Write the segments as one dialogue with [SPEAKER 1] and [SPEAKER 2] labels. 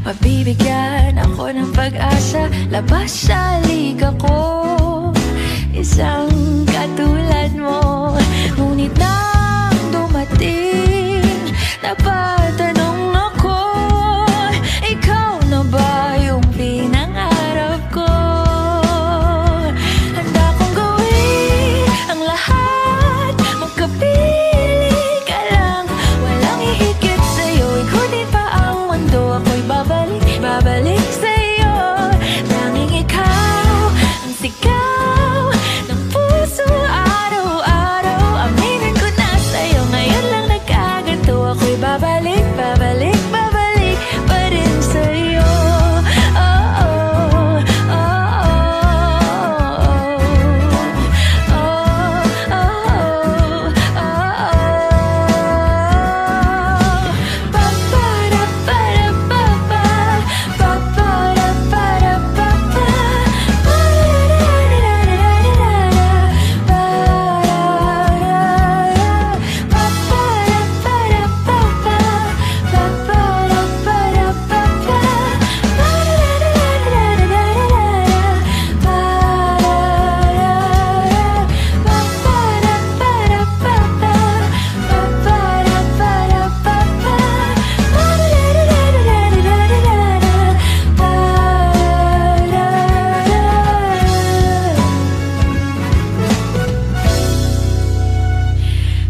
[SPEAKER 1] Mabibigyan ako ng pag-asa, labas sa liga ko, isang katulad mo. Ngunit nang dumating, napatanong ako, ikaw na ba yung pinangarap ko? Handa kong gawin ang lahat, magkapiling ka lang, walang hihigit sa'yo. Ikutin pa ang mundo, ako'y babalik sa'yo. Tanging ikaw ang sigaw ng puso araw-araw. Aminin ko na sa'yo, ngayon lang nagkaganto. Ako'y babalik pa rin sa'yo. Oh, oh, oh, oh, oh, oh, oh. Pa-pa-da-pa-da-pa-pa, pa-pa-da-pa-da-pa-pa,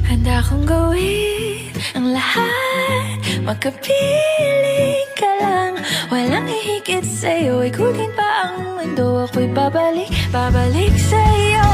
[SPEAKER 1] handa kong gawin ang lahat, magkapiling ka lang, walang hihigit sa'yo. Ikutin pa ang mundo, ako'y babalik sa'yo.